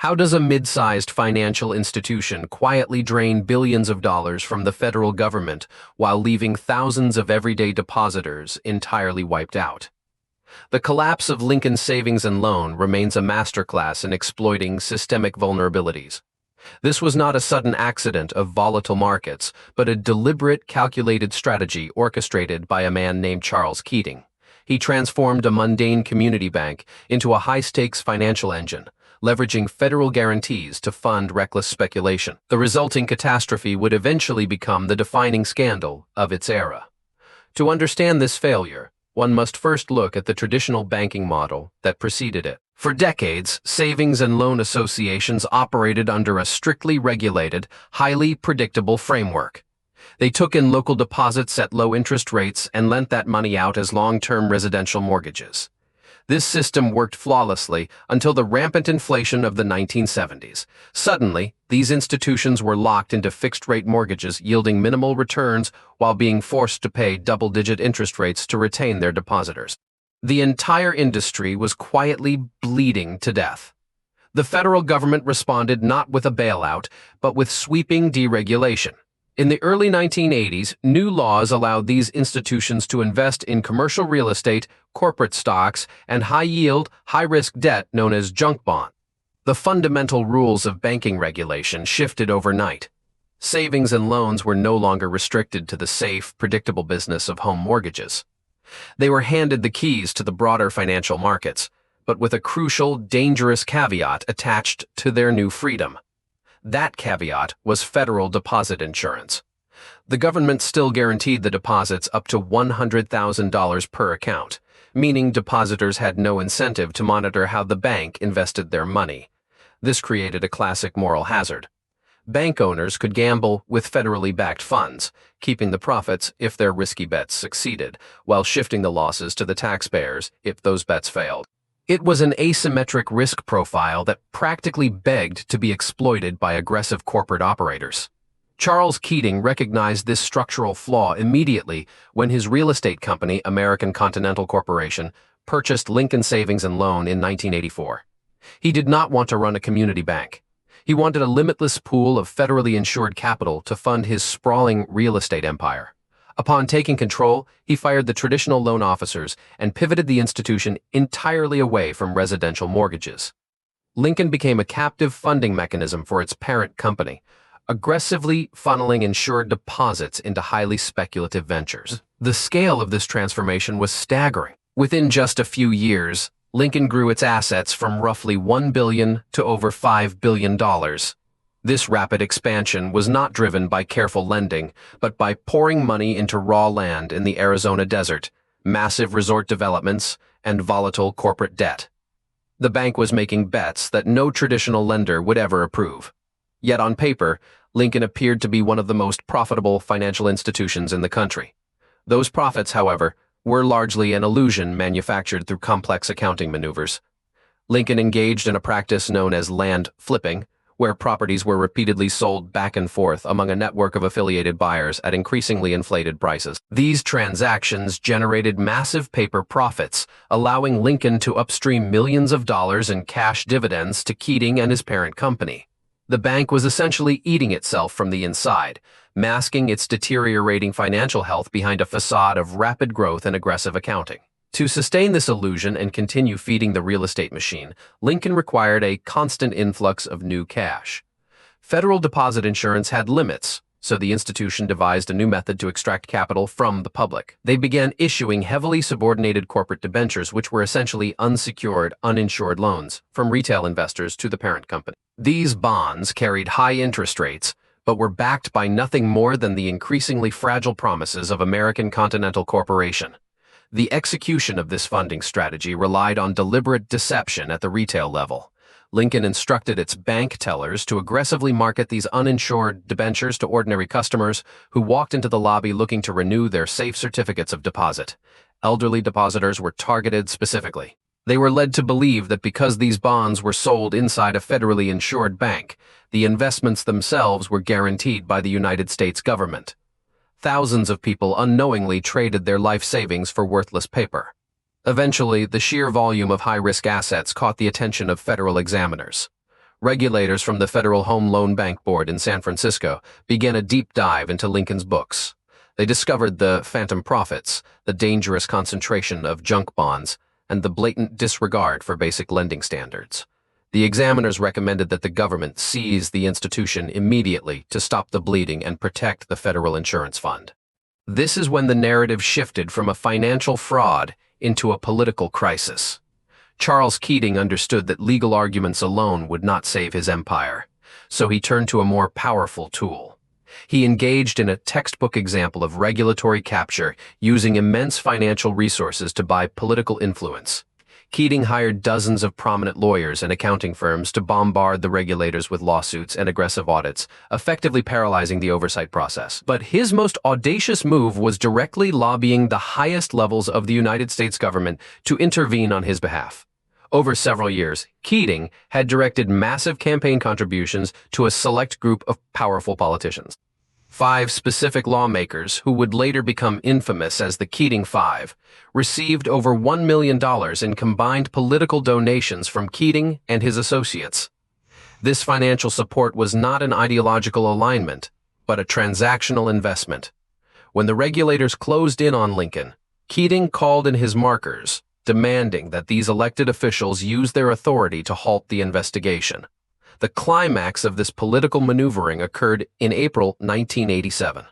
How does a mid-sized financial institution quietly drain billions of dollars from the federal government while leaving thousands of everyday depositors entirely wiped out? The collapse of Lincoln Savings and Loan remains a masterclass in exploiting systemic vulnerabilities. This was not a sudden accident of volatile markets, but a deliberate, calculated strategy orchestrated by a man named Charles Keating. He transformed a mundane community bank into a high-stakes financial engine, leveraging federal guarantees to fund reckless speculation. The resulting catastrophe would eventually become the defining scandal of its era. To understand this failure, one must first look at the traditional banking model that preceded it. For decades, savings and loan associations operated under a strictly regulated, highly predictable framework. They took in local deposits at low interest rates and lent that money out as long-term residential mortgages. This system worked flawlessly until the rampant inflation of the 1970s. Suddenly, these institutions were locked into fixed-rate mortgages yielding minimal returns while being forced to pay double-digit interest rates to retain their depositors. The entire industry was quietly bleeding to death. The federal government responded not with a bailout, but with sweeping deregulation. In the early 1980s, new laws allowed these institutions to invest in commercial real estate, corporate stocks, and high-yield, high-risk debt known as junk bonds. The fundamental rules of banking regulation shifted overnight. Savings and loans were no longer restricted to the safe, predictable business of home mortgages. They were handed the keys to the broader financial markets, but with a crucial, dangerous caveat attached to their new freedom. That caveat was federal deposit insurance. The government still guaranteed the deposits up to $100,000 per account, meaning depositors had no incentive to monitor how the bank invested their money. This created a classic moral hazard. Bank owners could gamble with federally backed funds, keeping the profits if their risky bets succeeded, while shifting the losses to the taxpayers if those bets failed. It was an asymmetric risk profile that practically begged to be exploited by aggressive corporate operators. Charles Keating recognized this structural flaw immediately when his real estate company, American Continental Corporation, purchased Lincoln Savings and Loan in 1984. He did not want to run a community bank. He wanted a limitless pool of federally insured capital to fund his sprawling real estate empire. Upon taking control, he fired the traditional loan officers and pivoted the institution entirely away from residential mortgages. Lincoln became a captive funding mechanism for its parent company, aggressively funneling insured deposits into highly speculative ventures. The scale of this transformation was staggering. Within just a few years, Lincoln grew its assets from roughly $1 billion to over $5 billion. This rapid expansion was not driven by careful lending, but by pouring money into raw land in the Arizona desert, massive resort developments, and volatile corporate debt. The bank was making bets that no traditional lender would ever approve. Yet on paper, Lincoln appeared to be one of the most profitable financial institutions in the country. Those profits, however, were largely an illusion manufactured through complex accounting maneuvers. Lincoln engaged in a practice known as land flipping, where properties were repeatedly sold back and forth among a network of affiliated buyers at increasingly inflated prices. These transactions generated massive paper profits, allowing Lincoln to upstream millions of dollars in cash dividends to Keating and his parent company. The bank was essentially eating itself from the inside, masking its deteriorating financial health behind a facade of rapid growth and aggressive accounting. To sustain this illusion and continue feeding the real estate machine, Lincoln required a constant influx of new cash. Federal deposit insurance had limits, so the institution devised a new method to extract capital from the public. They began issuing heavily subordinated corporate debentures, which were essentially unsecured, uninsured loans from retail investors to the parent company. These bonds carried high interest rates, but were backed by nothing more than the increasingly fragile promises of American Continental Corporation. The execution of this funding strategy relied on deliberate deception at the retail level. Lincoln instructed its bank tellers to aggressively market these uninsured debentures to ordinary customers who walked into the lobby looking to renew their safe certificates of deposit. Elderly depositors were targeted specifically. They were led to believe that because these bonds were sold inside a federally insured bank, the investments themselves were guaranteed by the United States government. Thousands of people unknowingly traded their life savings for worthless paper. Eventually, the sheer volume of high-risk assets caught the attention of federal examiners. Regulators from the Federal Home Loan Bank Board in San Francisco began a deep dive into Lincoln's books. They discovered the phantom profits, the dangerous concentration of junk bonds, and the blatant disregard for basic lending standards. The examiners recommended that the government seize the institution immediately to stop the bleeding and protect the federal insurance fund. This is when the narrative shifted from a financial fraud into a political crisis. Charles Keating understood that legal arguments alone would not save his empire, so he turned to a more powerful tool. He engaged in a textbook example of regulatory capture using immense financial resources to buy political influence. Keating hired dozens of prominent lawyers and accounting firms to bombard the regulators with lawsuits and aggressive audits, effectively paralyzing the oversight process. But his most audacious move was directly lobbying the highest levels of the United States government to intervene on his behalf. Over several years, Keating had directed massive campaign contributions to a select group of powerful politicians. 5 specific lawmakers, who would later become infamous as the Keating Five, received over $1 million in combined political donations from Keating and his associates. This financial support was not an ideological alignment, but a transactional investment. When the regulators closed in on Lincoln, Keating called in his markers, demanding that these elected officials use their authority to halt the investigation. The climax of this political maneuvering occurred in April 1987.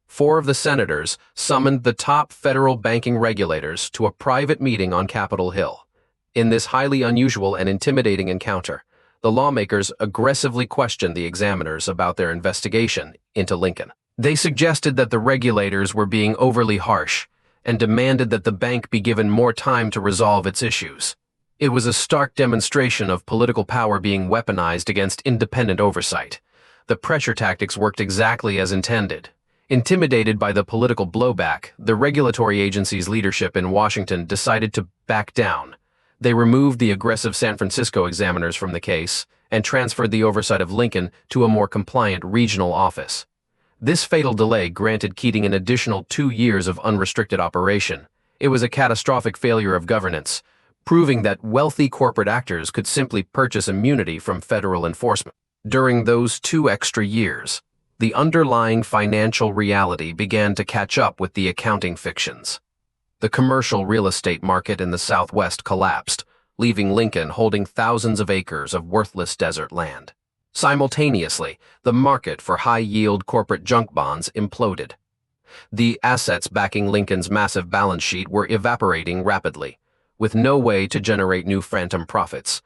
4 of the senators summoned the top federal banking regulators to a private meeting on Capitol Hill. In this highly unusual and intimidating encounter, the lawmakers aggressively questioned the examiners about their investigation into Lincoln. They suggested that the regulators were being overly harsh and demanded that the bank be given more time to resolve its issues. It was a stark demonstration of political power being weaponized against independent oversight. The pressure tactics worked exactly as intended. Intimidated by the political blowback, the regulatory agency's leadership in Washington decided to back down. They removed the aggressive San Francisco examiners from the case and transferred the oversight of Lincoln to a more compliant regional office. This fatal delay granted Keating an additional 2 years of unrestricted operation. It was a catastrophic failure of governance, proving that wealthy corporate actors could simply purchase immunity from federal enforcement. During those 2 extra years, the underlying financial reality began to catch up with the accounting fictions. The commercial real estate market in the Southwest collapsed, leaving Lincoln holding thousands of acres of worthless desert land. Simultaneously, the market for high-yield corporate junk bonds imploded. The assets backing Lincoln's massive balance sheet were evaporating rapidly. With no way to generate new phantom profits,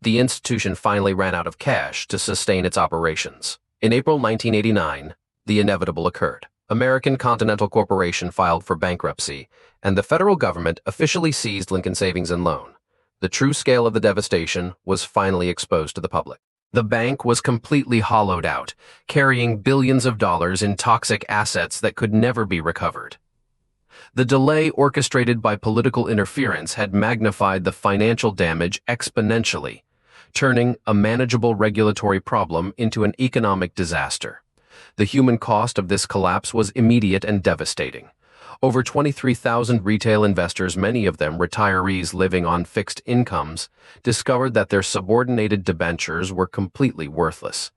the institution finally ran out of cash to sustain its operations. In April 1989, the inevitable occurred. American Continental Corporation filed for bankruptcy, and the federal government officially seized Lincoln Savings and Loan. The true scale of the devastation was finally exposed to the public. The bank was completely hollowed out, carrying billions of dollars in toxic assets that could never be recovered. The delay orchestrated by political interference had magnified the financial damage exponentially, turning a manageable regulatory problem into an economic disaster. The human cost of this collapse was immediate and devastating. Over 23,000 retail investors, many of them retirees living on fixed incomes, discovered that their subordinated debentures were completely worthless.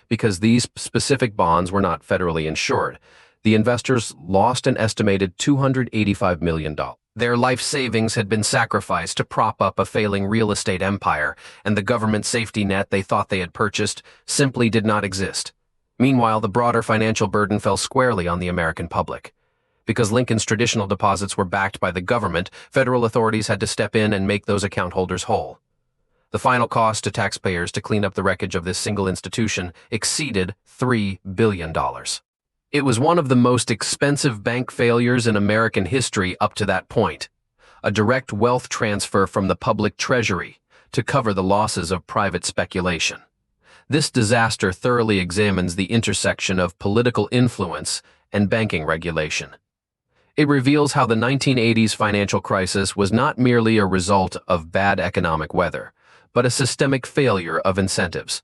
Because these specific bonds were not federally insured, the investors lost an estimated $285 million. Their life savings had been sacrificed to prop up a failing real estate empire, and the government safety net they thought they had purchased simply did not exist. Meanwhile, the broader financial burden fell squarely on the American public. Because Lincoln's traditional deposits were backed by the government, federal authorities had to step in and make those account holders whole. The final cost to taxpayers to clean up the wreckage of this single institution exceeded $3 billion. It was one of the most expensive bank failures in American history up to that point, a direct wealth transfer from the public treasury to cover the losses of private speculation. This disaster thoroughly examines the intersection of political influence and banking regulation. It reveals how the 1980s financial crisis was not merely a result of bad economic weather, but a systemic failure of incentives.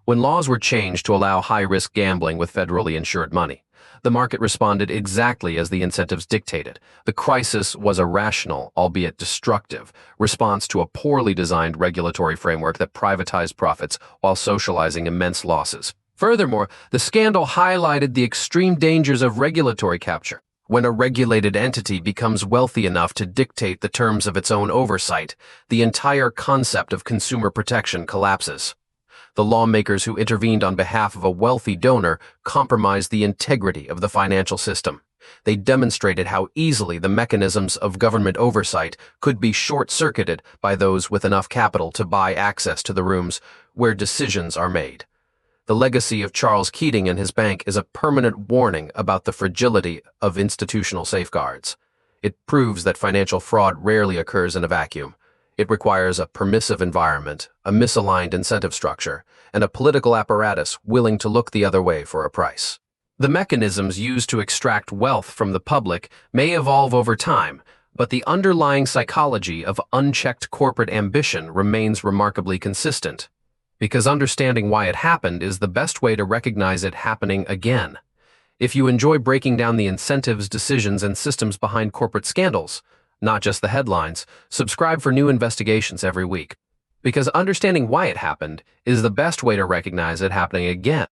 When laws were changed to allow high-risk gambling with federally insured money, The market responded exactly as the incentives dictated. The crisis was a rational, albeit destructive, response to a poorly designed regulatory framework that privatized profits while socializing immense losses. Furthermore, the scandal highlighted the extreme dangers of regulatory capture. When a regulated entity becomes wealthy enough to dictate the terms of its own oversight, the entire concept of consumer protection collapses. The lawmakers who intervened on behalf of a wealthy donor compromised the integrity of the financial system. They demonstrated how easily the mechanisms of government oversight could be short-circuited by those with enough capital to buy access to the rooms where decisions are made. The legacy of Charles Keating and his bank is a permanent warning about the fragility of institutional safeguards. It proves that financial fraud rarely occurs in a vacuum. It requires a permissive environment, a misaligned incentive structure, and a political apparatus willing to look the other way for a price. The mechanisms used to extract wealth from the public may evolve over time, but the underlying psychology of unchecked corporate ambition remains remarkably consistent. Because understanding why it happened is the best way to recognize it happening again. If you enjoy breaking down the incentives, decisions, and systems behind corporate scandals, not just the headlines, subscribe for new investigations every week. Because understanding why it happened is the best way to recognize it happening again.